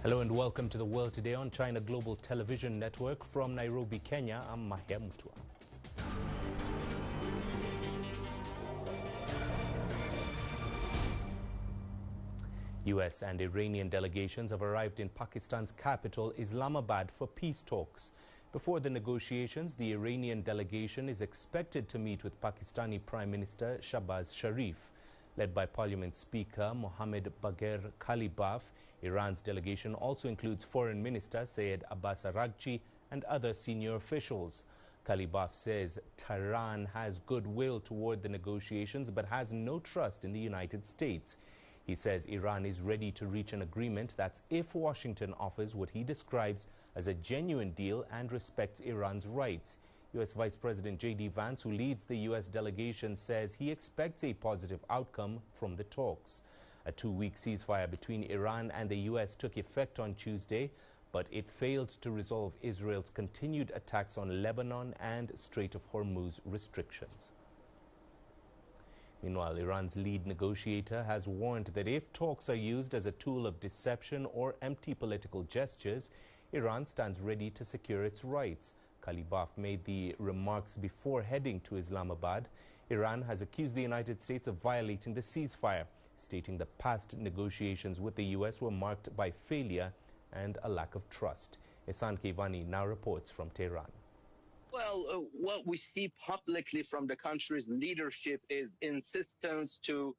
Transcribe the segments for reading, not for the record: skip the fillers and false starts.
Hello and welcome to the World Today on China Global Television Network. From Nairobi, Kenya, I'm Mahia Mutua. US and Iranian delegations have arrived in Pakistan's capital, Islamabad, for peace talks. Before the negotiations, the Iranian delegation is expected to meet with Pakistani Prime Minister Shahbaz Sharif. Led by Parliament Speaker Mohammad Bagher Khalibaf, Iran's delegation also includes Foreign Minister Sayed Abbas Araghchi and other senior officials. Khalibaf says Tehran has goodwill toward the negotiations but has no trust in the United States. He says Iran is ready to reach an agreement, that's if Washington offers what he describes as a genuine deal and respects Iran's rights. U.S. Vice President J.D. Vance, who leads the U.S. delegation, says he expects a positive outcome from the talks. A two-week ceasefire between Iran and the U.S. took effect on Tuesday, but it failed to resolve Israel's continued attacks on Lebanon and Strait of Hormuz restrictions. Meanwhile, Iran's lead negotiator has warned that if talks are used as a tool of deception or empty political gestures, Iran stands ready to secure its rights. Khalibaf made the remarks before heading to Islamabad. Iran has accused the United States of violating the ceasefire, stating the past negotiations with the U.S. were marked by failure and a lack of trust. Ehsan Keivani now reports from Tehran. Well, what we see publicly from the country's leadership is insistence to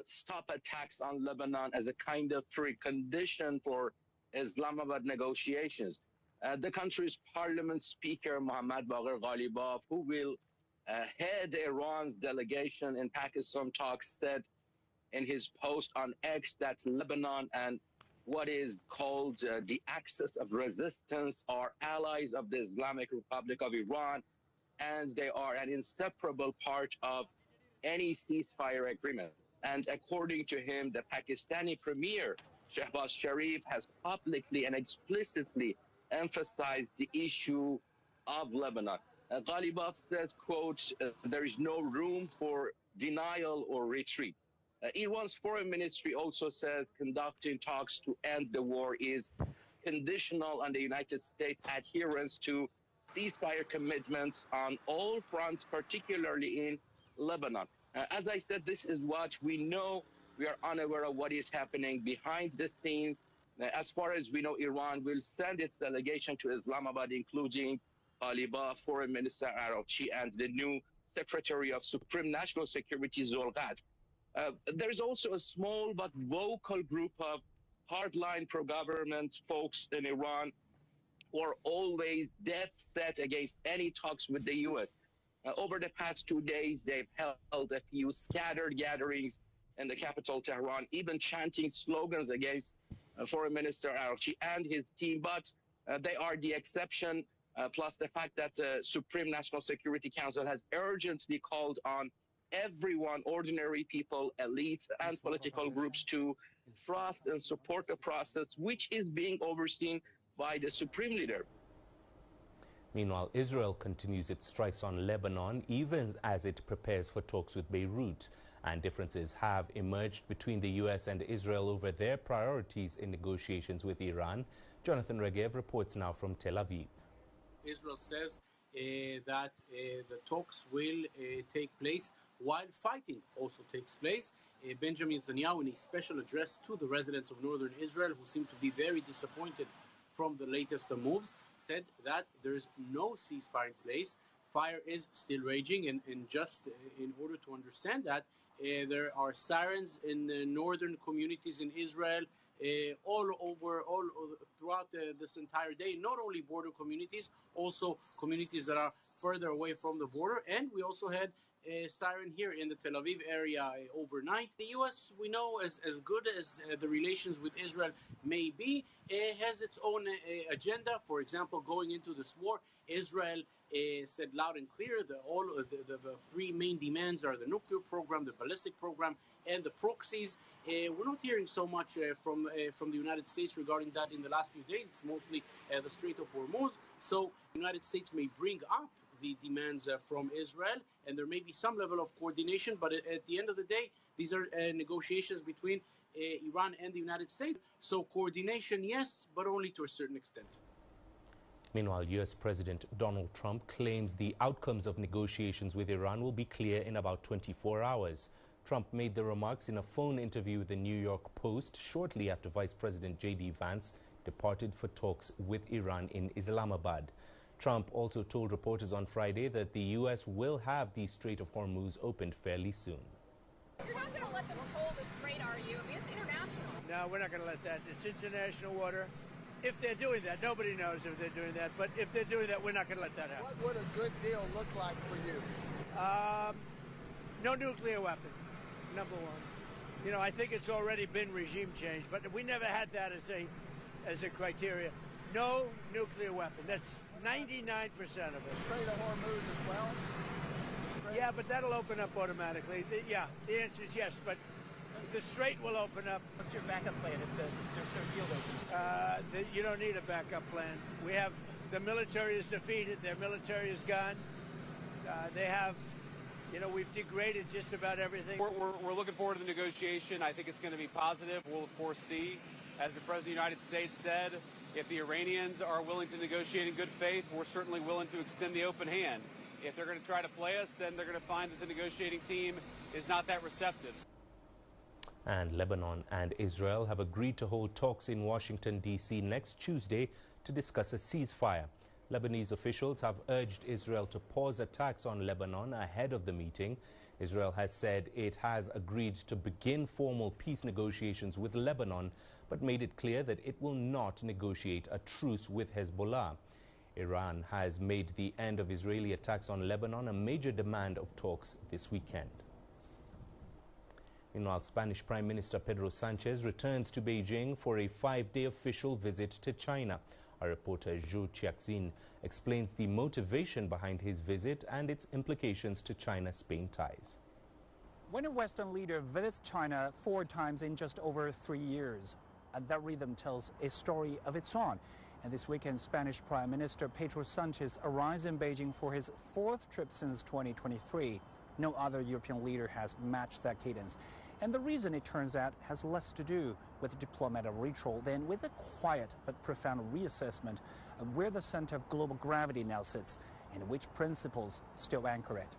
stop attacks on Lebanon as a kind of precondition for Islamabad negotiations. The country's parliament speaker, Mohammad Bagher Khalibaf, who will head Iran's delegation in Pakistan talks, said in his post on X that Lebanon and what is called the axis of resistance are allies of the Islamic Republic of Iran, and they are an inseparable part of any ceasefire agreement. And according to him, the Pakistani premier, Shahbaz Sharif, has publicly and explicitly emphasized the issue of Lebanon. Ghalibaf says, quote, there is no room for denial or retreat. Iran's foreign ministry also says conducting talks to end the war is conditional on the United States' adherence to ceasefire commitments on all fronts, particularly in Lebanon. As I said, this is what we know. We are unaware of what is happening behind the scenes. As far as we know, Iran will send its delegation to Islamabad, including Khalibaf, Foreign Minister Araghchi, and the new Secretary of Supreme National Security, Zolgat. There's also a small but vocal group of hardline pro-government folks in Iran who are always dead set against any talks with the U.S. Over the past 2 days, they've held a few scattered gatherings in the capital, Tehran, even chanting slogans against Foreign Minister Araghchi and his team, but they are the exception, plus the fact that the Supreme National Security Council has urgently called on everyone, ordinary people, elites, and political groups to trust and support the process, which is being overseen by the Supreme Leader. Meanwhile, Israel continues its strikes on Lebanon, even as it prepares for talks with Beirut. And differences have emerged between the U.S. and Israel over their priorities in negotiations with Iran. Jonathan Regev reports now from Tel Aviv. Israel says that the talks will take place while fighting also takes place. Benjamin Netanyahu, in a special address to the residents of northern Israel, who seem to be very disappointed from the latest moves, said that there is no ceasefire in place. Fire is still raging, and just in order to understand that, there are sirens in the northern communities in Israel all throughout this entire day, not only border communities, also communities that are further away from the border. And we also had a siren here in the Tel Aviv area overnight. The U.S., we know, as good as the relations with Israel may be, has its own agenda. For example, going into this war, Israel said loud and clear that the three main demands are the nuclear program, the ballistic program, and the proxies. We're not hearing so much from the United States regarding that in the last few days. It's mostly the Strait of Hormuz. So the United States may bring up the demands from Israel, and there may be some level of coordination, but at the end of the day, these are negotiations between Iran and the United States. So coordination, yes, but only to a certain extent. Meanwhile, U.S. President Donald Trump claims the outcomes of negotiations with Iran will be clear in about 24 hours. Trump made the remarks in a phone interview with the New York Post shortly after Vice President J.D. Vance departed for talks with Iran in Islamabad. Trump also told reporters on Friday that the U.S. will have the Strait of Hormuz opened fairly soon. You're not going to let them toll the strait, are you? I mean, it's international. No, we're not going to let that. It's international water. If they're doing that, nobody knows if they're doing that, but if they're doing that, we're not going to let that happen. What would a good deal look like for you? No nuclear weapon, number one. You know, I think it's already been regime change, but we never had that as a criteria. No nuclear weapon. That's 99% of it. Strait of Hormuz as well? Yeah, but that'll open up automatically. The answer is yes, but the strait will open up. What's your backup plan if the field opens? You don't need a backup plan. We have, the military is defeated. Their military is gone. They have, you know, we've degraded just about everything. We're looking forward to the negotiation. I think it's going to be positive. We'll, of course, see, as the President of the United States said, if the Iranians are willing to negotiate in good faith, we're certainly willing to extend the open hand. If they're going to try to play us, then they're going to find that the negotiating team is not that receptive. And Lebanon and Israel have agreed to hold talks in Washington, D.C. next Tuesday to discuss a ceasefire. Lebanese officials have urged Israel to pause attacks on Lebanon ahead of the meeting. Israel has said it has agreed to begin formal peace negotiations with Lebanon, but made it clear that it will not negotiate a truce with Hezbollah. Iran has made the end of Israeli attacks on Lebanon a major demand of talks this weekend. Meanwhile, Spanish Prime Minister Pedro Sanchez returns to Beijing for a 5-day official visit to China. Our reporter Zhu Qiaxin explains the motivation behind his visit and its implications to China-Spain ties. When a Western leader visits China 4 times in just over 3 years, and that rhythm tells a story of its own. And this weekend, Spanish Prime Minister Pedro Sanchez arrives in Beijing for his 4th trip since 2023. No other European leader has matched that cadence. And the reason, it turns out, has less to do with diplomatic ritual than with a quiet but profound reassessment of where the center of global gravity now sits and which principles still anchor it.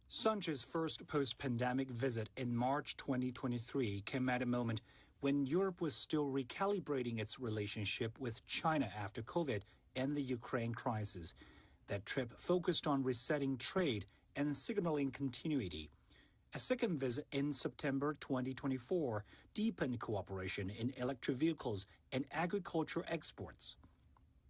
Sanchez's first post-pandemic visit in March 2023 came at a moment when Europe was still recalibrating its relationship with China after COVID and the Ukraine crisis. That trip focused on resetting trade and signaling continuity. A second visit in September 2024 deepened cooperation in electric vehicles and agriculture exports.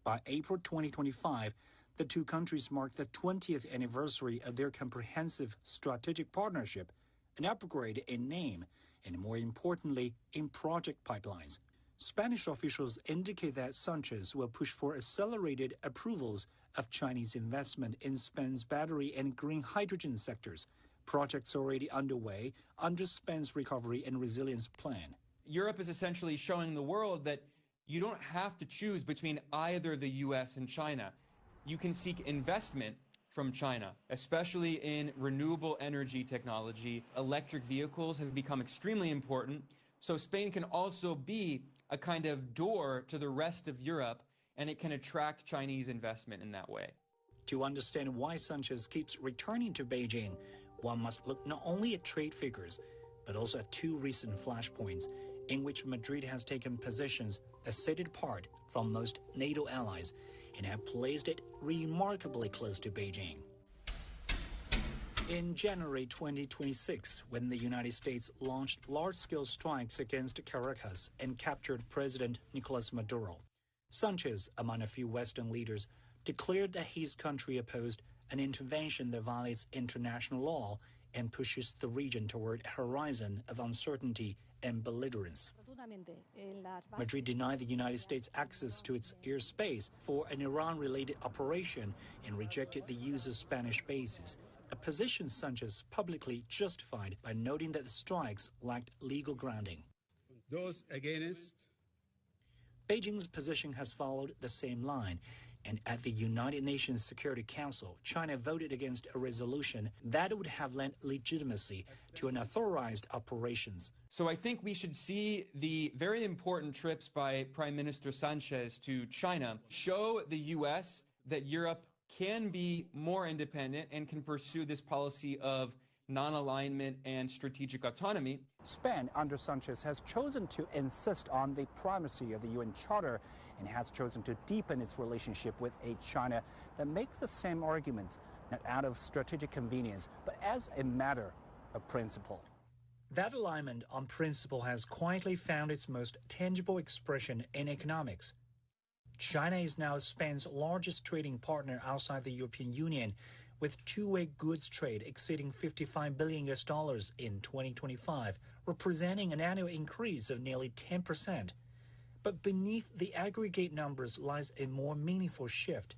By April 2025, the two countries marked the 20th anniversary of their comprehensive strategic partnership, an upgrade in name, and more importantly, in project pipelines. Spanish officials indicate that Sanchez will push for accelerated approvals of Chinese investment in Spain's battery and green hydrogen sectors, projects already underway under Spain's recovery and resilience plan. Europe is essentially showing the world that you don't have to choose between either the U.S. and China. You can seek investment from China, especially in renewable energy technology. Electric vehicles have become extremely important, so Spain can also be a kind of door to the rest of Europe, and it can attract Chinese investment in that way. To understand why Sanchez keeps returning to Beijing, one must look not only at trade figures, but also at 2 recent flashpoints in which Madrid has taken positions that set it apart from most NATO allies and have placed it remarkably close to Beijing. In January 2026, when the United States launched large-scale strikes against Caracas and captured President Nicolas Maduro, Sanchez, among a few Western leaders, declared that his country opposed an intervention that violates international law and pushes the region toward a horizon of uncertainty and belligerence. Madrid denied the United States access to its airspace for an Iran-related operation and rejected the use of Spanish bases, a position Sanchez publicly justified by noting that the strikes lacked legal grounding. Those against Beijing's position has followed the same line, And at the United Nations Security Council, China voted against a resolution that would have lent legitimacy to unauthorized operations. So I think we should see the very important trips by Prime Minister Sanchez to China show the U.S. that Europe can be more independent and can pursue this policy of non-alignment and strategic autonomy. Spain, under Sanchez, has chosen to insist on the primacy of the UN Charter and has chosen to deepen its relationship with a China that makes the same arguments, not out of strategic convenience, but as a matter of principle. That alignment on principle has quietly found its most tangible expression in economics. China is now Spain's largest trading partner outside the European Union, with two-way goods trade exceeding $55 billion in 2025, representing an annual increase of nearly 10%. But beneath the aggregate numbers lies a more meaningful shift: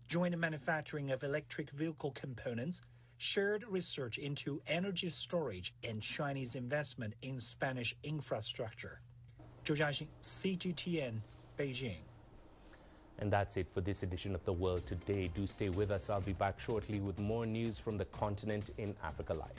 joint manufacturing of electric vehicle components, shared research into energy storage, and Chinese investment in Spanish infrastructure. Zhou Jiaxing, CGTN, Beijing. And that's it for this edition of The World Today. Do stay with us. I'll be back shortly with more news from the continent in Africa Live.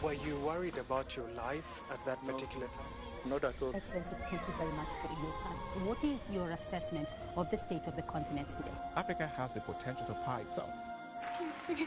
Were you worried about your life at that particular time? Not at all. Excellency, thank you very much for your time. What is your assessment of the state of the continent today? Africa has the potential to power itself. Excuse me.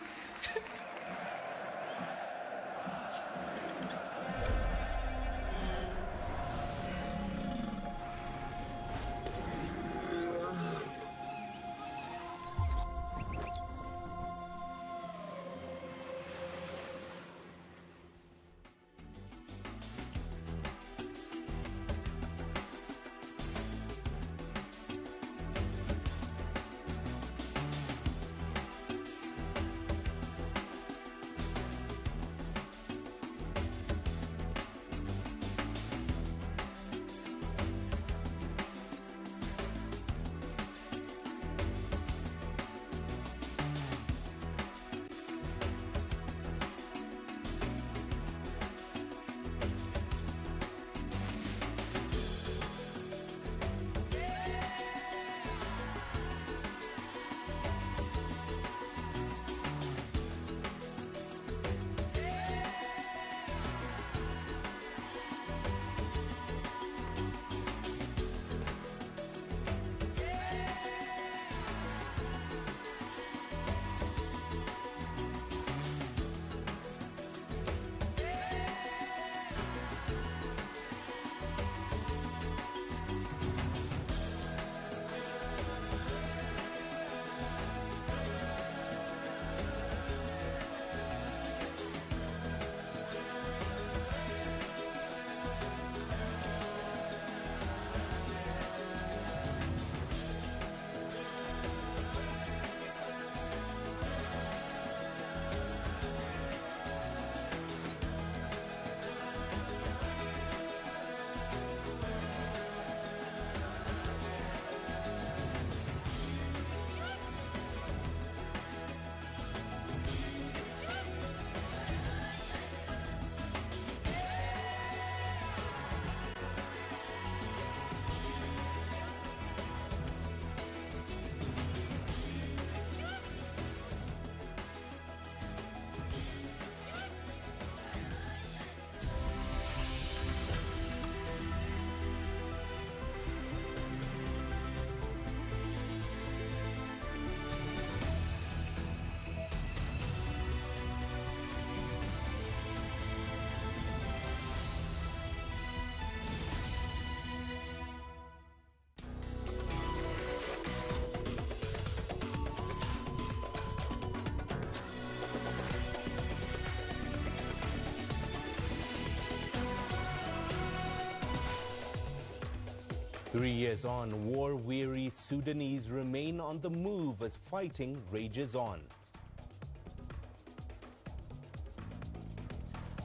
3 years on, war-weary Sudanese remain on the move as fighting rages on.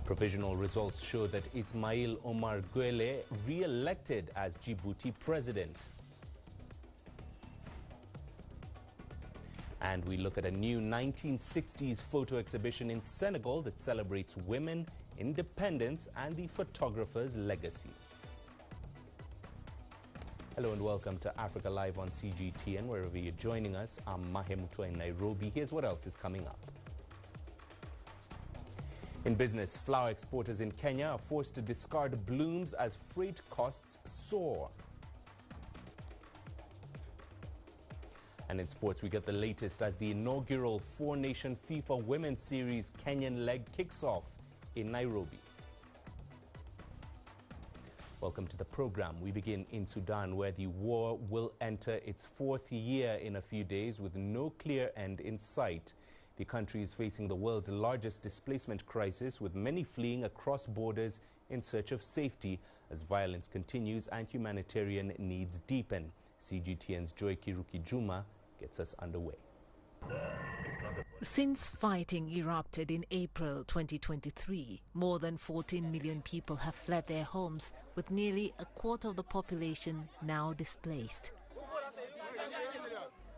Provisional results show that Ismail Omar Guelleh re-elected as Djibouti president. And we look at a new 1960s photo exhibition in Senegal that celebrates women, independence, and the photographer's legacy. Hello and welcome to Africa Live on CGTN, wherever you're joining us. I'm Mahia Mutua in Nairobi. Here's what else is coming up. In business, flour exporters in Kenya are forced to discard blooms as freight costs soar. And in sports, we get the latest as the inaugural four-nation FIFA Women's Series Kenyan leg kicks off in Nairobi. Welcome to the program. We begin in Sudan, where the war will enter its fourth year in a few days with no clear end in sight. The country is facing the world's largest displacement crisis, with many fleeing across borders in search of safety as violence continues and humanitarian needs deepen. CGTN's Joy Kiruki Juma gets us underway. Since fighting erupted in April 2023, more than 14 million people have fled their homes, with nearly a quarter of the population now displaced.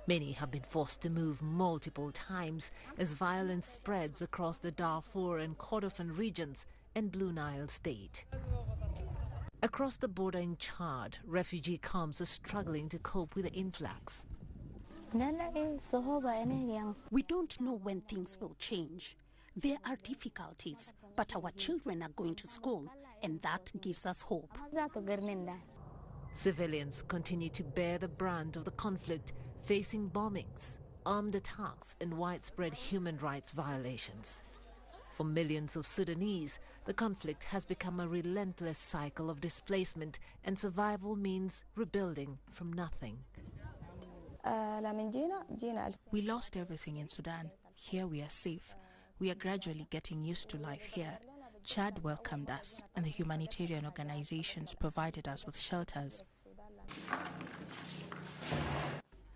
Many have been forced to move multiple times as violence spreads across the Darfur and Kordofan regions and Blue Nile state. Across the border in Chad, refugee camps are struggling to cope with the influx. We don't know when things will change. There are difficulties, but our children are going to school, and that gives us hope. Civilians continue to bear the brunt of the conflict, facing bombings, armed attacks, and widespread human rights violations. For millions of Sudanese, the conflict has become a relentless cycle of displacement, and survival means rebuilding from nothing. We lost everything in Sudan. Here we are safe. We are gradually getting used to life here. Chad welcomed us, and the humanitarian organizations provided us with shelters.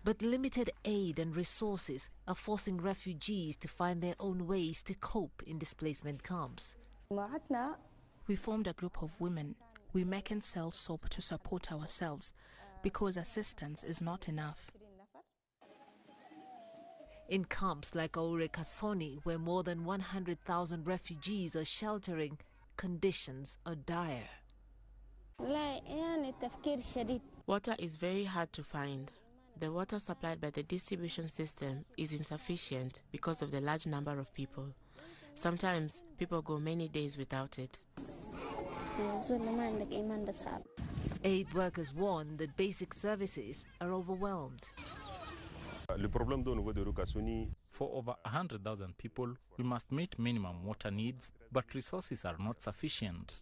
But limited aid and resources are forcing refugees to find their own ways to cope in displacement camps. We formed a group of women. We make and sell soap to support ourselves because assistance is not enough. In camps like Aure Kasoni, where more than 100,000 refugees are sheltering, conditions are dire. Water is very hard to find. The water supplied by the distribution system is insufficient because of the large number of people. Sometimes people go many days without it. Aid workers warn that basic services are overwhelmed. For over 100,000 people, we must meet minimum water needs, but resources are not sufficient.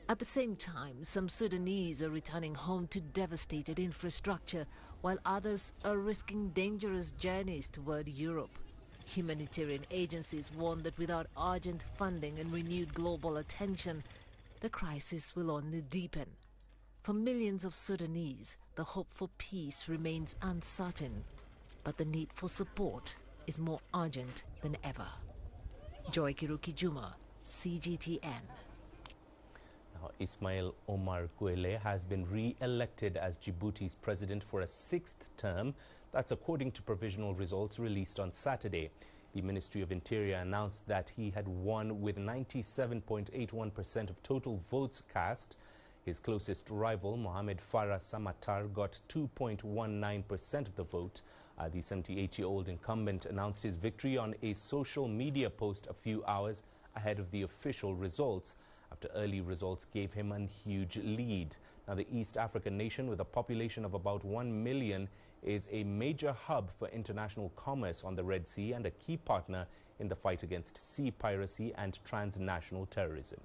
At the same time, some Sudanese are returning home to devastated infrastructure, while others are risking dangerous journeys toward Europe. Humanitarian agencies warn that without urgent funding and renewed global attention, the crisis will only deepen. For millions of Sudanese, the hope for peace remains uncertain, but the need for support is more urgent than ever. Joy Kiruki Juma, CGTN. Now, Ismail Omar Guelleh has been re-elected as Djibouti's president for a sixth term. That's according to provisional results released on Saturday. The Ministry of Interior announced that he had won with 97.81% of total votes cast. His closest rival, Mohamed Farah Samatar, got 2.19% of the vote. The 78-year-old incumbent announced his victory on a social media post a few hours ahead of the official results, after early results gave him a huge lead. Now, the East African nation, with a population of about 1 million, is a major hub for international commerce on the Red Sea and a key partner in the fight against sea piracy and transnational terrorism.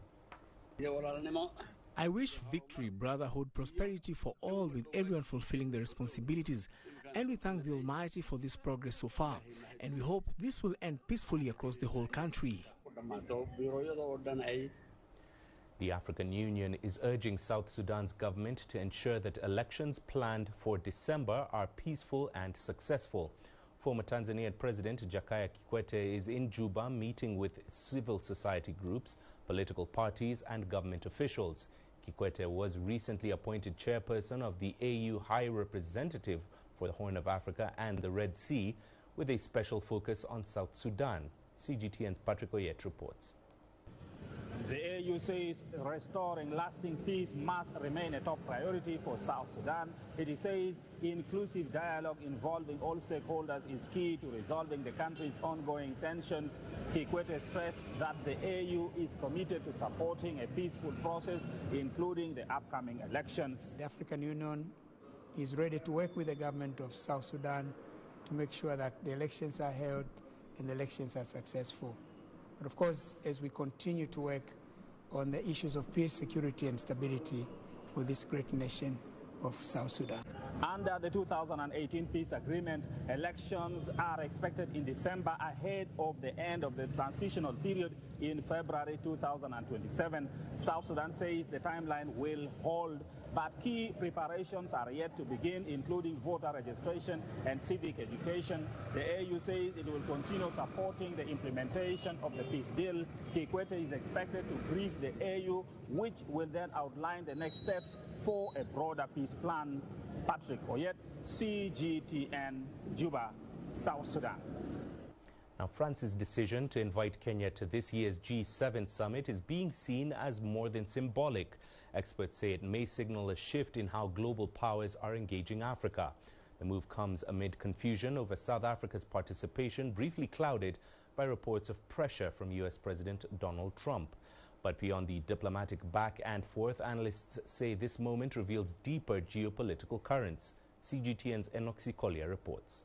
I wish victory, brotherhood, prosperity for all, with everyone fulfilling their responsibilities. And we thank the Almighty for this progress so far. And we hope this will end peacefully across the whole country. The African Union is urging South Sudan's government to ensure that elections planned for December are peaceful and successful. Former Tanzanian President Jakaya Kikwete is in Juba meeting with civil society groups, political parties and government officials. Kikwete was recently appointed chairperson of the AU High Representative for the Horn of Africa and the Red Sea, with a special focus on South Sudan. CGTN's Patrick Oyet reports. The AU says restoring lasting peace must remain a top priority for South Sudan. It says inclusive dialogue involving all stakeholders is key to resolving the country's ongoing tensions. Kikwete stressed that the AU is committed to supporting a peaceful process, including the upcoming elections. The African Union is ready to work with the government of South Sudan to make sure that the elections are held and the elections are successful. But of course, as we continue to work on the issues of peace, security and stability for this great nation of South Sudan. Under the 2018 peace agreement, elections are expected in December ahead of the end of the transitional period in February 2027. South Sudan says the timeline will hold, but key preparations are yet to begin, including voter registration and civic education. The AU says it will continue supporting the implementation of the peace deal. Kikwete is expected to brief the AU, which will then outline the next steps for a broader peace plan. Patrick Oyet, CGTN, Juba, South Sudan. Now, France's decision to invite Kenya to this year's G7 summit is being seen as more than symbolic. Experts say it may signal a shift in how global powers are engaging Africa. The move comes amid confusion over South Africa's participation, briefly clouded by reports of pressure from U.S. President Donald Trump. But beyond the diplomatic back and forth, analysts say this moment reveals deeper geopolitical currents. CGTN's Enoxi Collier reports.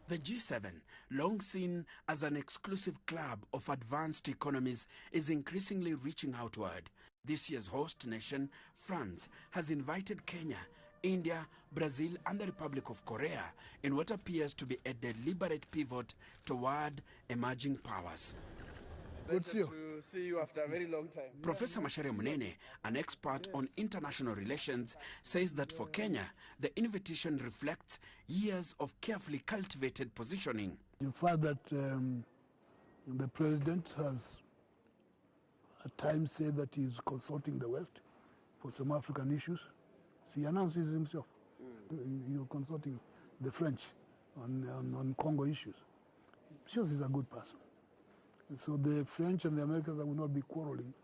The G7, long seen as an exclusive club of advanced economies, is increasingly reaching outward. This year's host nation, France, has invited Kenya, India, Brazil and the Republic of Korea in what appears to be a deliberate pivot toward emerging powers. Good to see you after a very long time. Professor Macharia Munene, an expert on international relations, says that for Kenya, the invitation reflects years of carefully cultivated positioning. The fact that the president has at times said that he is consulting the West for some African issues. So he announces himself. You're consulting the French on Congo issues. Shows he's a good person. And so the French and the Americans will not be quarreling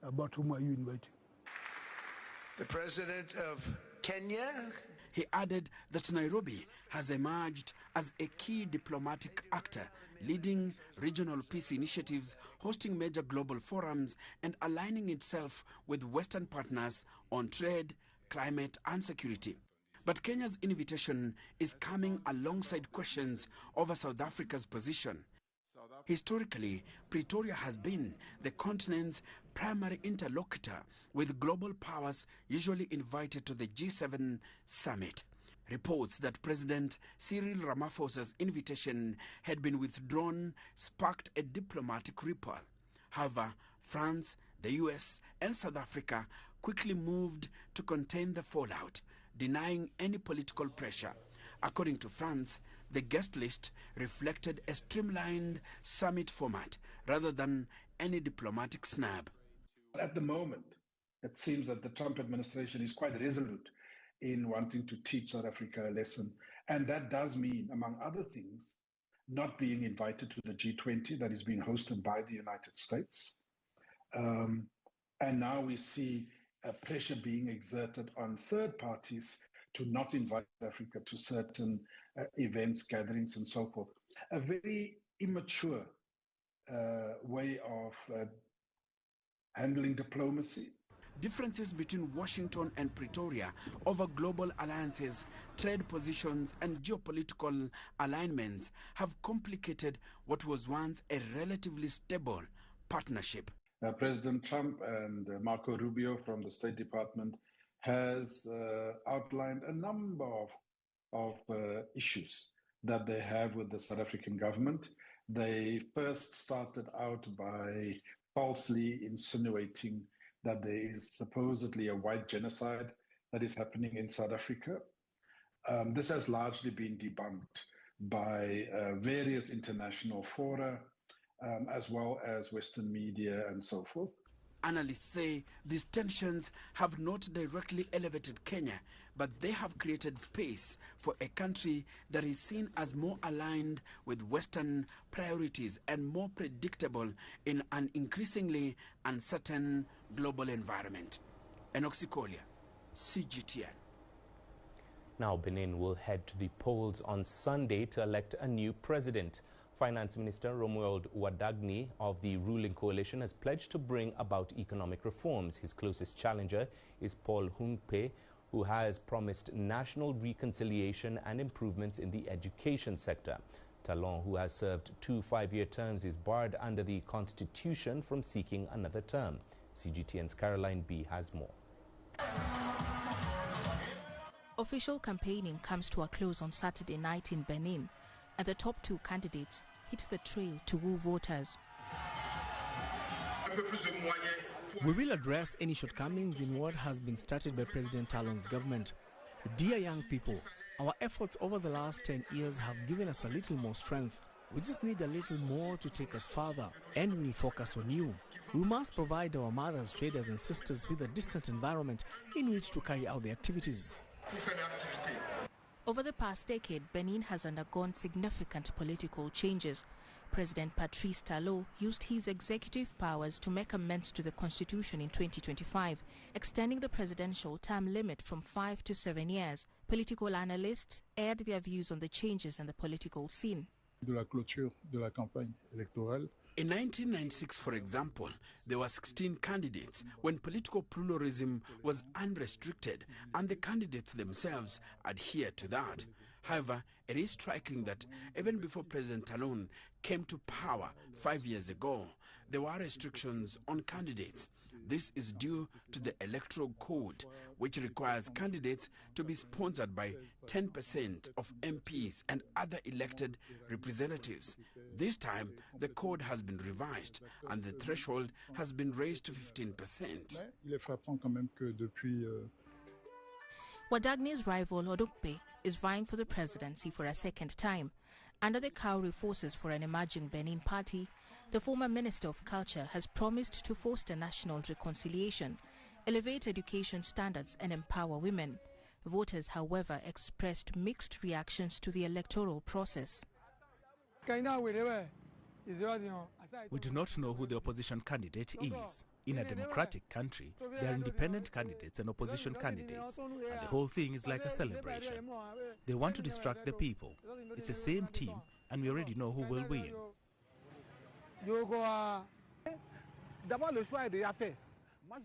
about whom are you inviting. The president of Kenya. He added that Nairobi has emerged as a key diplomatic actor, leading regional peace initiatives, hosting major global forums, and aligning itself with Western partners on trade, climate, and security. But Kenya's invitation is coming alongside questions over South Africa's position. Historically, Pretoria has been the continent's primary interlocutor, with global powers usually invited to the G7 summit. Reports that President Cyril Ramaphosa's invitation had been withdrawn sparked a diplomatic ripple. However, France, the US, and South Africa quickly moved to contain the fallout, denying any political pressure. According to France, the guest list reflected a streamlined summit format rather than any diplomatic snub. At the moment, it seems that the Trump administration is quite resolute in wanting to teach South Africa a lesson. And that does mean, among other things, not being invited to the G20 that is being hosted by the United States. And now we see pressure being exerted on third parties to not invite Africa to certain events, gatherings, and so forth. A very immature way of handling diplomacy. Differences between Washington and Pretoria over global alliances, trade positions, and geopolitical alignments have complicated what was once a relatively stable partnership. President Trump and Marco Rubio from the State Department has outlined a number of issues that they have with the South African government. They first started out by falsely insinuating that there is supposedly a white genocide that is happening in South Africa. This has largely been debunked by various international fora, as well as Western media and so forth. Analysts say these tensions have not directly elevated Kenya, but they have created space for a country that is seen as more aligned with Western priorities and more predictable in an increasingly uncertain global environment. Enoxikolia, CGTN. Now, Benin will head to the polls on Sunday to elect a new president. Finance Minister Romuald Wadagni of the ruling coalition has pledged to bring about economic reforms. His closest challenger is Paul Hungpe, who has promised national reconciliation and improvements in the education sector. Talon, who has served 2 5-year terms, is barred under the Constitution from seeking another term. CGTN's Caroline B. has more. Official campaigning comes to a close on Saturday night in Benin, and the top 2 candidates hit the trail to woo voters. We will address any shortcomings in what has been started by President Talon's government. Dear young people, our efforts over the last 10 years have given us a little more strength. We just need a little more to take us further, and we will focus on you. We must provide our mothers, traders and sisters with a decent environment in which to carry out their activities. Over the past decade, Benin has undergone significant political changes. President Patrice Talon used his executive powers to make amends to the constitution in 2025, extending the presidential term limit from 5 to 7 years. Political analysts aired their views on the changes in the political scene. De la clôture de la campagne électorale. In 1996, for example, there were 16 candidates when political pluralism was unrestricted, and the candidates themselves adhered to that. However, it is striking that even before President Talon came to power 5 years ago, there were restrictions on candidates. This is due to the Electoral Code, which requires candidates to be sponsored by 10% of MPs and other elected representatives. This time, the code has been revised and the threshold has been raised to 15%. Wadagni's rival Odukpe is vying for the presidency for a second time. Under the Kauri Forces for an Emerging Benin party, the former Minister of Culture has promised to foster national reconciliation, elevate education standards and empower women. Voters, however, expressed mixed reactions to the electoral process. We do not know who the opposition candidate is. In a democratic country, there are independent candidates and opposition candidates, and the whole thing is like a celebration. They want to distract the people. It's the same team, and we already know who will win.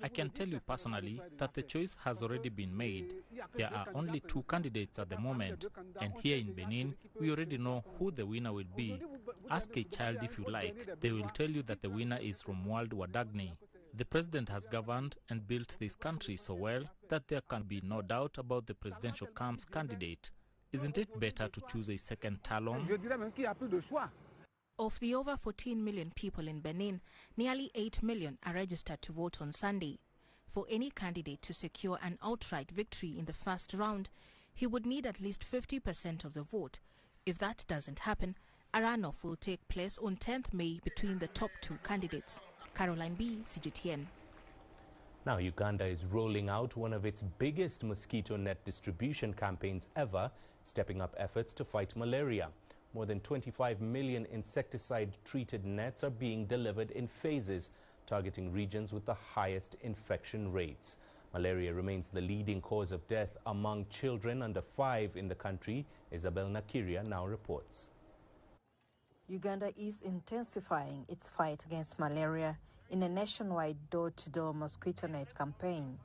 I can tell you personally that the choice has already been made. There are only 2 candidates at the moment, and here in Benin, we already know who the winner will be. Ask a child if you like. They will tell you that the winner is Romuald Wadagni. The president has governed and built this country so well that there can be no doubt about the presidential camp's candidate. Isn't it better to choose a second Talon? Of the over 14 million people in Benin, nearly 8 million are registered to vote on Sunday. For any candidate to secure an outright victory in the first round, he would need at least 50% of the vote. If that doesn't happen, a runoff will take place on 10th May between the top 2 candidates. Caroline B., CGTN. Now, Uganda is rolling out one of its biggest mosquito net distribution campaigns ever, stepping up efforts to fight malaria. More than 25 million insecticide-treated nets are being delivered in phases, targeting regions with the highest infection rates. Malaria remains the leading cause of death among children under 5 in the country. Isabel Nakiria now reports. Uganda is intensifying its fight against malaria in a nationwide door-to-door mosquito net campaign.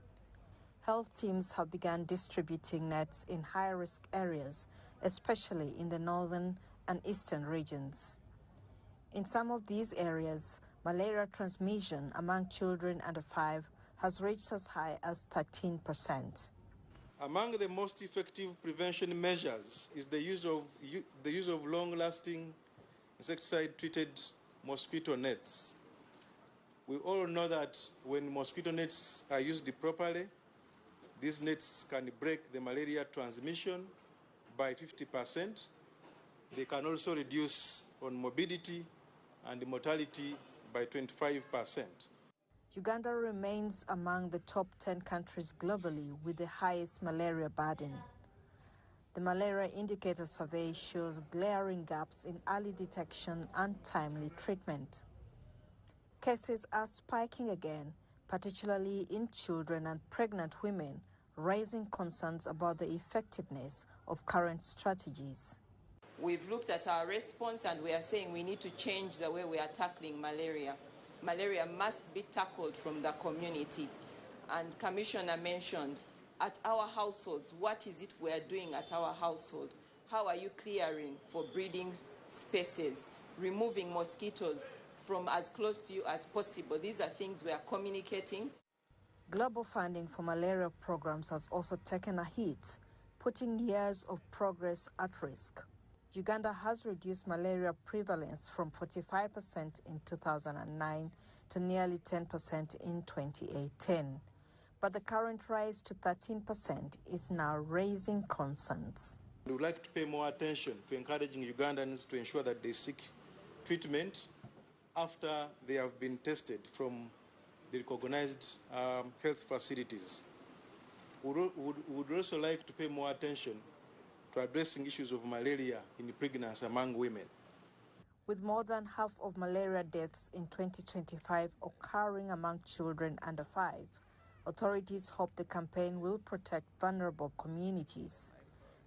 Health teams have begun distributing nets in high-risk areas, especially in the northern and eastern regions. In some of these areas, malaria transmission among children under 5 has reached as high as 13%. Among the most effective prevention measures is the use of long-lasting insecticide-treated mosquito nets. We all know that when mosquito nets are used properly, these nets can break the malaria transmission by 50%. They can also reduce on morbidity and mortality by 25%. Uganda remains among the top 10 countries globally with the highest malaria burden. The Malaria Indicator Survey shows glaring gaps in early detection and timely treatment. Cases are spiking again, particularly in children and pregnant women, raising concerns about the effectiveness of current strategies. We've looked at our response and we are saying we need to change the way we are tackling malaria. Malaria must be tackled from the community. And Commissioner mentioned, at our households, what is it we are doing at our household? How are you clearing for breeding spaces, removing mosquitoes from as close to you as possible? These are things we are communicating. Global funding for malaria programs has also taken a hit, putting years of progress at risk. Uganda has reduced malaria prevalence from 45% in 2009 to nearly 10% in 2018. But the current rise to 13% is now raising concerns. We would like to pay more attention to encouraging Ugandans to ensure that they seek treatment after they have been tested from the recognized health facilities. We would also like to pay more attention to addressing issues of malaria in pregnancy among women. With more than half of malaria deaths in 2025 occurring among children under 5, authorities hope the campaign will protect vulnerable communities.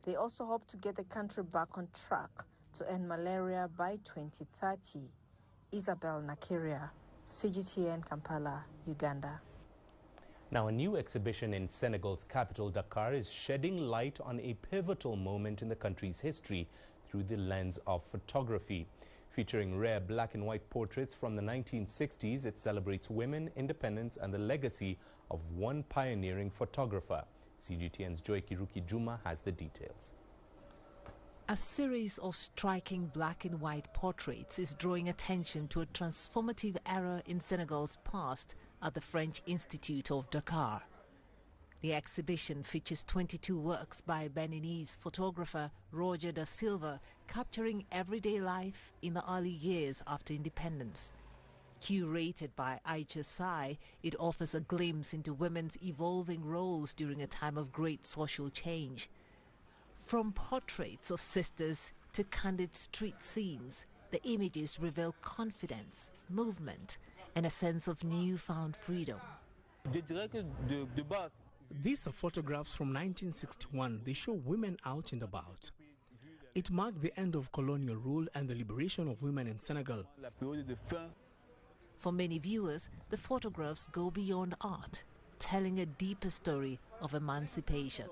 They also hope to get the country back on track to end malaria by 2030. Isabel Nakiria, CGTN, Kampala, Uganda. Now, a new exhibition in Senegal's capital, Dakar, is shedding light on a pivotal moment in the country's history through the lens of photography. Featuring rare black and white portraits from the 1960s, it celebrates women, independence, and the legacy of one pioneering photographer. CGTN's Joy Kiruki Juma has the details. A series of striking black and white portraits is drawing attention to a transformative era in Senegal's past at the French Institute of Dakar. The exhibition features 22 works by Beninese photographer Roger da Silva, capturing everyday life in the early years after independence. Curated by Aïcha Sai, it offers a glimpse into women's evolving roles during a time of great social change. From portraits of sisters to candid street scenes, the images reveal confidence, movement, and a sense of newfound freedom. These are photographs from 1961. They show women out and about. It marked the end of colonial rule and the liberation of women in Senegal. For many viewers, the photographs go beyond art, telling a deeper story of emancipation.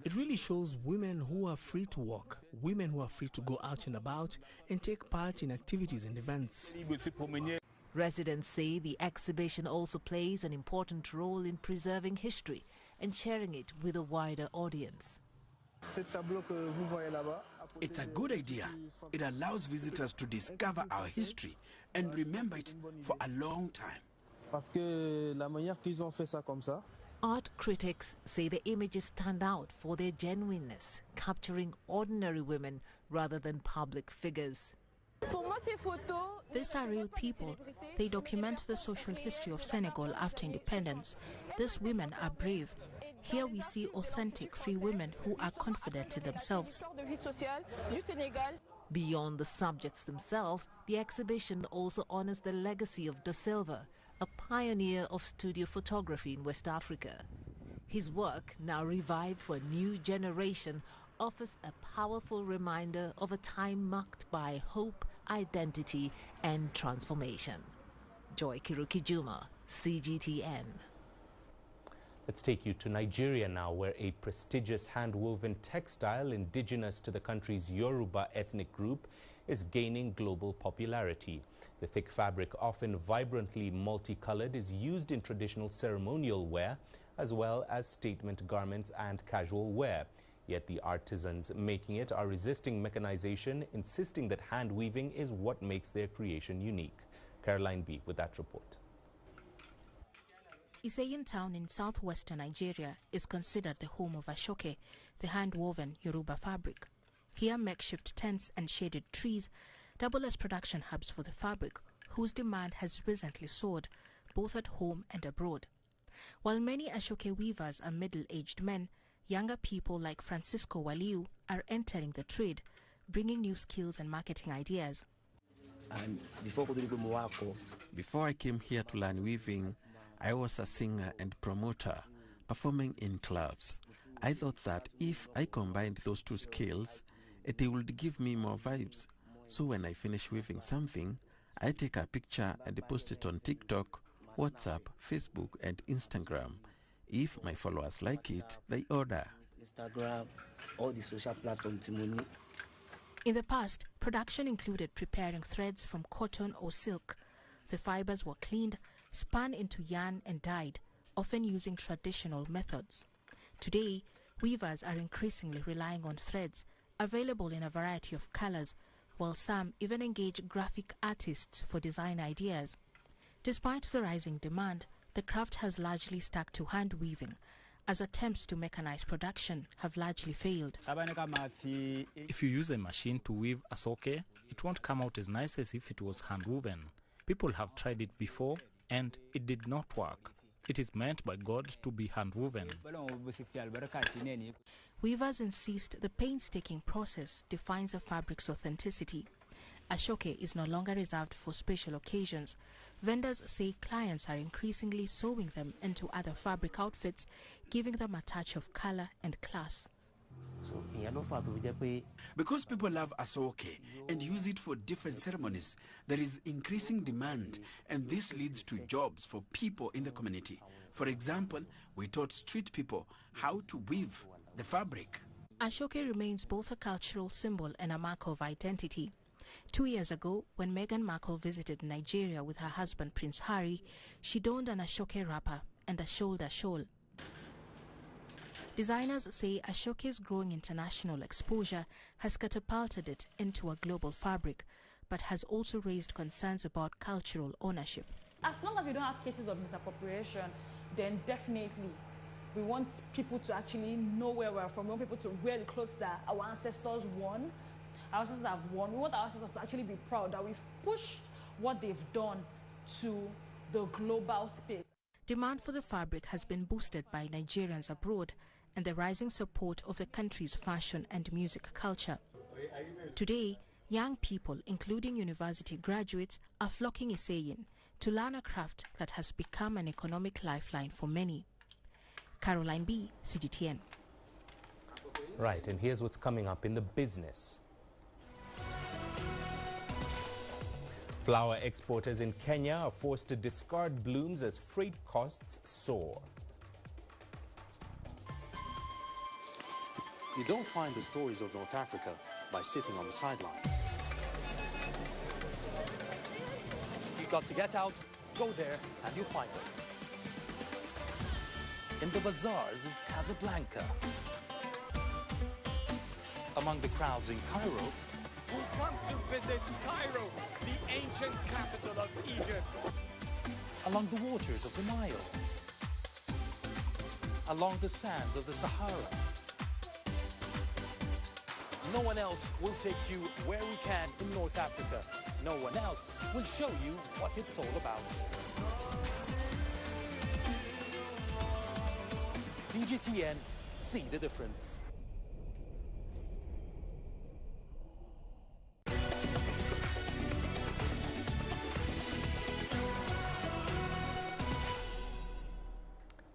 It really shows women who are free to walk, women who are free to go out and about and take part in activities and events. Residents say the exhibition also plays an important role in preserving history and sharing it with a wider audience. It's a good idea. It allows visitors to discover our history and remember it for a long time. Art critics say the images stand out for their genuineness, capturing ordinary women rather than public figures. These are real people. They document the social history of Senegal after independence. These women are brave. Here we see authentic, free women who are confident in themselves. Beyond the subjects themselves, the exhibition also honors the legacy of Da Silva, a pioneer of studio photography in West Africa. His work, now revived for a new generation, offers a powerful reminder of a time marked by hope, identity, and transformation. Joy Kiruki Juma, CGTN. Let's take you to Nigeria now, where a prestigious hand-woven textile indigenous to the country's Yoruba ethnic group is gaining global popularity. The thick fabric, often vibrantly multicolored, is used in traditional ceremonial wear as well as statement garments and casual wear. Yet the artisans making it are resisting mechanization, insisting that hand weaving is what makes their creation unique. Caroline B. with that report. Isayin town in southwestern Nigeria is considered the home of Ashoke, the hand-woven Yoruba fabric. Here, makeshift tents and shaded trees double as production hubs for the fabric, whose demand has recently soared, both at home and abroad. While many Ashoke weavers are middle-aged men, younger people like Francisco Waliu are entering the trade, bringing new skills and marketing ideas. And before I came here to learn weaving, I was a singer and promoter, performing in clubs. I thought that if I combined those two skills, it would give me more vibes. So when I finish weaving something, I take a picture and post it on TikTok, WhatsApp, Facebook, and Instagram. If my followers like it, they order. Instagram, all the social platforms. In the past, production included preparing threads from cotton or silk. The fibers were cleaned, spun into yarn and dyed, often using traditional methods. Today, weavers are increasingly relying on threads, available in a variety of colors, while some even engage graphic artists for design ideas. Despite the rising demand, the craft has largely stuck to hand weaving, as attempts to mechanize production have largely failed. If you use a machine to weave a soke, it won't come out as nice as if it was hand woven. People have tried it before and it did not work. It is meant by God to be hand woven. Weavers insist the painstaking process defines a fabric's authenticity. Ashoke is no longer reserved for special occasions. Vendors say clients are increasingly sewing them into other fabric outfits, giving them a touch of color and class. Because people love Asoke and use it for different ceremonies, there is increasing demand, and this leads to jobs for people in the community. For example, we taught street people how to weave the fabric. Ashoke remains both a cultural symbol and a mark of identity. 2 years ago, when Meghan Markle visited Nigeria with her husband Prince Harry, she donned an Ashoke wrapper and a shoulder shawl. Designers say Ashoke's growing international exposure has catapulted it into a global fabric, but has also raised concerns about cultural ownership. As long as we don't have cases of misappropriation, then definitely we want people to actually know where we're from. We want people to wear the clothes that our ancestors won. Our ancestors have won. We want our ancestors to actually be proud that we've pushed what they've done to the global space. Demand for the fabric has been boosted by Nigerians abroad and the rising support of the country's fashion and music culture. Today, young people, including university graduates, are flocking Isayin to learn a craft that has become an economic lifeline for many. Caroline B., CGTN. Right, and here's what's coming up in the business. Flower exporters in Kenya are forced to discard blooms as freight costs soar. You don't find the stories of North Africa by sitting on the sidelines. You've got to get out, go there, and you'll find them. In the bazaars of Casablanca, among the crowds in Cairo, who come to visit Cairo, the ancient capital of Egypt. Along the waters of the Nile, along the sands of the Sahara. No one else will take you where we can in North Africa. No one else will show you what it's all about. CGTN, see the difference.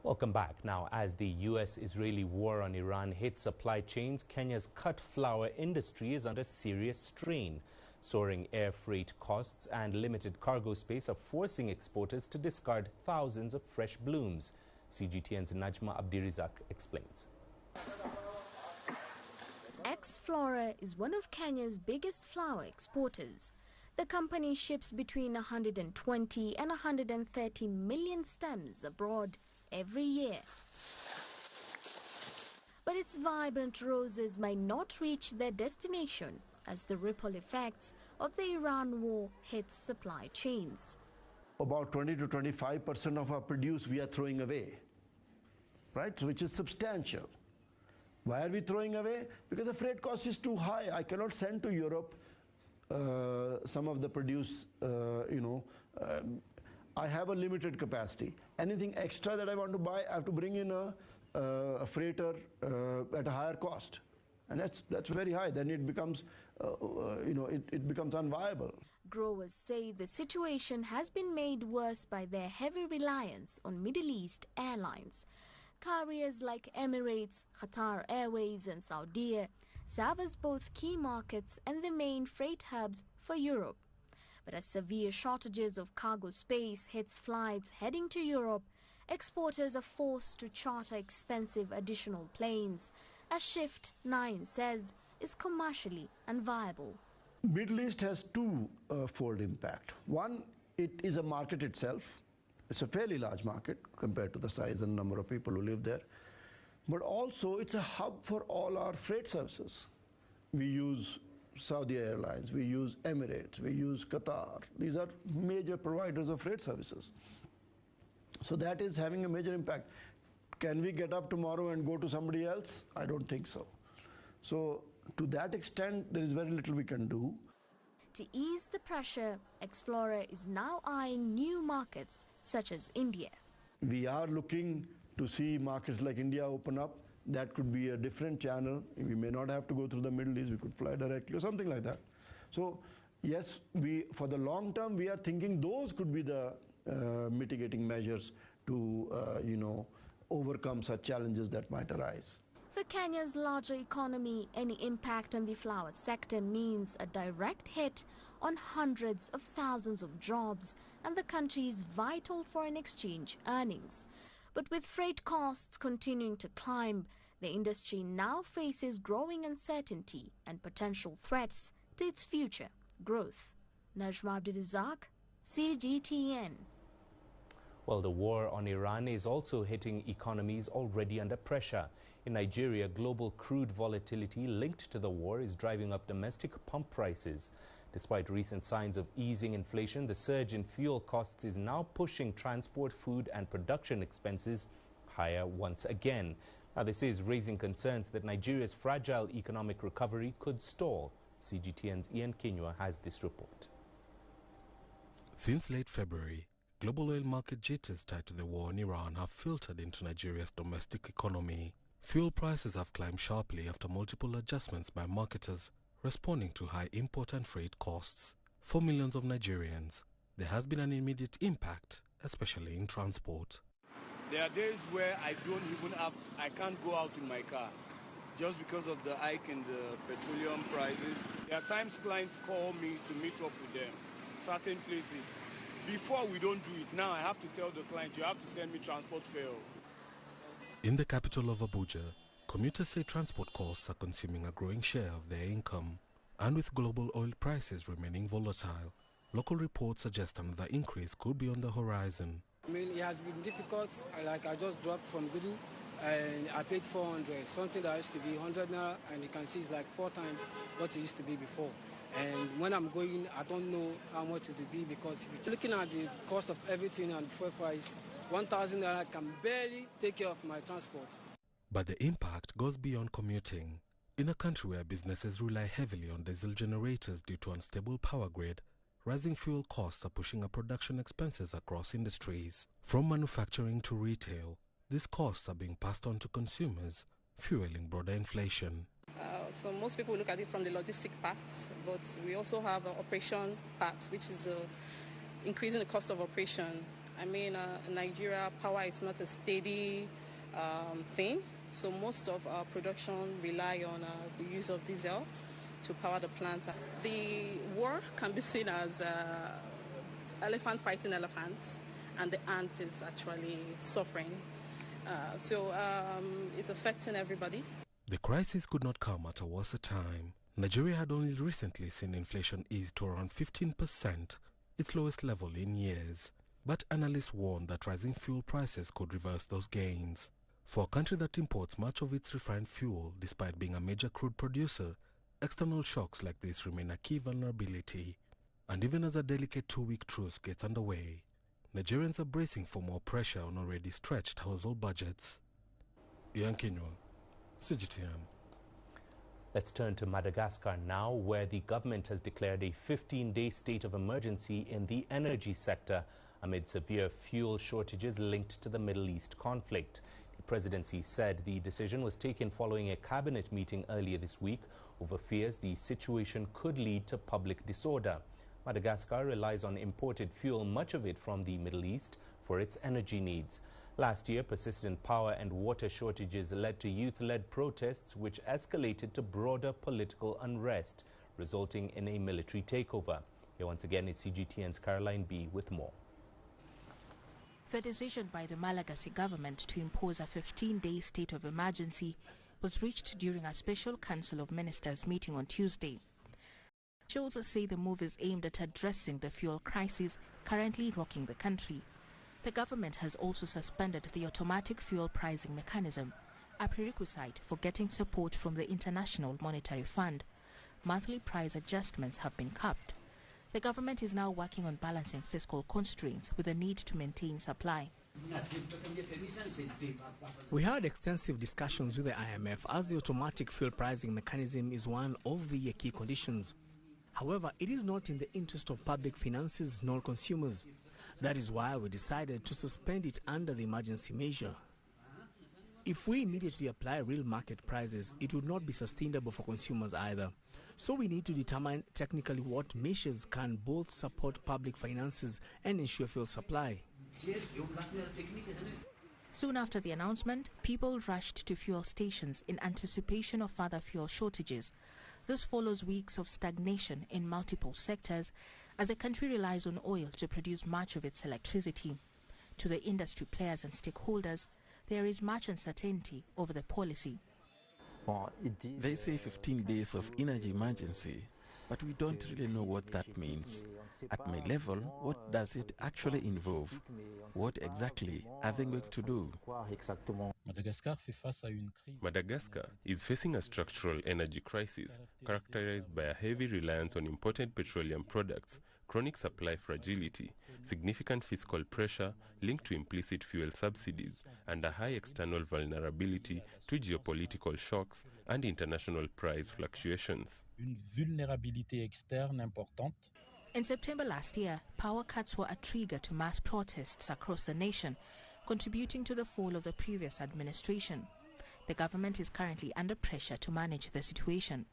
Welcome back. Now, as the U.S.-Israeli war on Iran hits supply chains, Kenya's cut flower industry is under serious strain. Soaring air freight costs and limited cargo space are forcing exporters to discard thousands of fresh blooms. CGTN's Najma Abdirizak explains. X-Flora is one of Kenya's biggest flower exporters. The company ships between 120 and 130 million stems abroad every year. But its vibrant roses might not reach their destination as the ripple effects of the Iran war hits supply chains. About 20 to 25% of our produce we are throwing away, right? Which is substantial. Why are we throwing away? Because the freight cost is too high. I cannot send to Europe some of the produce, I have a limited capacity. Anything extra that I want to buy, I have to bring in a freighter at a higher cost. And that's very high. Then it becomes, it becomes unviable. Growers say the situation has been made worse by their heavy reliance on Middle East airlines. Carriers like Emirates, Qatar Airways and Saudia serve as both key markets and the main freight hubs for Europe. But as severe shortages of cargo space hits flights heading to Europe, exporters are forced to charter expensive additional planes. A Shift 9 says is commercially unviable. Middle East has two-fold impact. One, it is a market itself. It's a fairly large market compared to the size and number of people who live there. But also, it's a hub for all our freight services. We use Saudi Airlines, we use Emirates, we use Qatar. These are major providers of freight services. So that is having a major impact. Can we get up tomorrow and go to somebody else? I don't think so. So to that extent, there is very little we can do. To ease the pressure, Explorer is now eyeing new markets such as India. We are looking to see markets like India open up. That could be a different channel. We may not have to go through the Middle East. We could fly directly or something like that. So yes, for the long term, we are thinking those could be the mitigating measures to, overcome such challenges that might arise. For Kenya's larger economy, any impact on the flower sector means a direct hit on hundreds of thousands of jobs and the country's vital foreign exchange earnings. But with freight costs continuing to climb, the industry now faces growing uncertainty and potential threats to its future growth. Najma Abdulrazak, CGTN. Well, the war on Iran is also hitting economies already under pressure. In Nigeria, global crude volatility linked to the war is driving up domestic pump prices. Despite recent signs of easing inflation, the surge in fuel costs is now pushing transport, food and production expenses higher once again. Now, this is raising concerns that Nigeria's fragile economic recovery could stall. CGTN's Ian Kinyua has this report. Since late February, global oil market jitters tied to the war in Iran have filtered into Nigeria's domestic economy. Fuel prices have climbed sharply after multiple adjustments by marketers responding to high import and freight costs. For millions of Nigerians, there has been an immediate impact, especially in transport. There are days where I can't go out in my car just because of the hike in the petroleum prices. There are times clients call me to meet up with them, certain places. Before we don't do it, now I have to tell the client, you have to send me transport fare. In the capital of Abuja, commuters say transport costs are consuming a growing share of their income. And with global oil prices remaining volatile, local reports suggest another increase could be on the horizon. I mean, it has been difficult. I just dropped from Gudu and I paid 400, something that used to be 100 naira, and you can see it's like 4 times what it used to be before. And when I'm going, I don't know how much it will be, because if you're looking at the cost of everything and fuel price, 1,000 naira can barely take care of my transport. But the impact goes beyond commuting. In a country where businesses rely heavily on diesel generators due to unstable power grid, rising fuel costs are pushing up production expenses across industries. From manufacturing to retail, these costs are being passed on to consumers, fueling broader inflation. So most people look at it from the logistic part, but we also have an operation part, which is increasing the cost of operation. I mean, in Nigeria, power is not a steady thing, so most of our production rely on the use of diesel to power the plant. The war can be seen as elephant fighting elephants, and the ant is actually suffering. So it's affecting everybody. The crisis could not come at a worse time. Nigeria had only recently seen inflation ease to around 15%, its lowest level in years. But analysts warn that rising fuel prices could reverse those gains. For a country that imports much of its refined fuel, despite being a major crude producer, external shocks like this remain a key vulnerability. And even as a delicate 2-week truce gets underway, Nigerians are bracing for more pressure on already stretched household budgets. Ian Kinywa, CGTN. Let's turn to Madagascar now, where the government has declared a 15-day state of emergency in the energy sector amid severe fuel shortages linked to the Middle East conflict. The presidency said the decision was taken following a cabinet meeting earlier this week over fears the situation could lead to public disorder. Madagascar relies on imported fuel, much of it from the Middle East, for its energy needs. Last year, persistent power and water shortages led to youth-led protests which escalated to broader political unrest, resulting in a military takeover. Here once again is CGTN's Caroline B. with more. The decision by the Malagasy government to impose a 15-day state of emergency was reached during a special Council of Ministers meeting on Tuesday. Officials say the move is aimed at addressing the fuel crisis currently rocking the country. The government has also suspended the automatic fuel pricing mechanism, a prerequisite for getting support from the International Monetary Fund. Monthly price adjustments have been capped. The government is now working on balancing fiscal constraints with the need to maintain supply. We had extensive discussions with the IMF as the automatic fuel pricing mechanism is one of the key conditions. However, it is not in the interest of public finances nor consumers. That is why we decided to suspend it under the emergency measure. If we immediately apply real market prices, it would not be sustainable for consumers either. So we need to determine technically what measures can both support public finances and ensure fuel supply. Soon after the announcement, people rushed to fuel stations in anticipation of further fuel shortages. This follows weeks of stagnation in multiple sectors as the country relies on oil to produce much of its electricity. To the industry players and stakeholders, there is much uncertainty over the policy. They say 15 days of energy emergency, but we don't really know what that means. At my level, what does it actually involve? What exactly are they going to do? Madagascar is facing a structural energy crisis characterized by a heavy reliance on imported petroleum products, chronic supply fragility, significant fiscal pressure linked to implicit fuel subsidies, and a high external vulnerability to geopolitical shocks and international price fluctuations. In September last year, power cuts were a trigger to mass protests across the nation, contributing to the fall of the previous administration. The government is currently under pressure to manage the situation.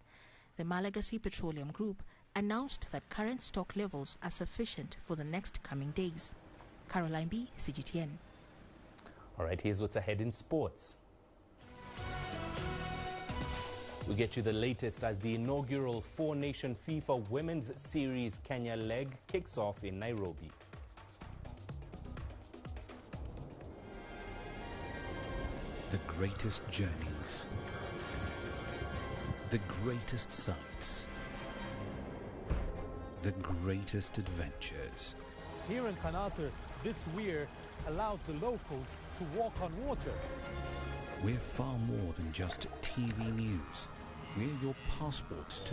The Malagasy Petroleum Group announced that current stock levels are sufficient for the next coming days. Caroline B., CGTN. All right, here's what's ahead in sports. We get you the latest as the inaugural 4-nation FIFA Women's Series Kenya leg kicks off in Nairobi. The greatest journeys, the greatest sights, the greatest adventures. Here in Kanata, this weir allows the locals to walk on water. We're far more than just TV news. We're your passport to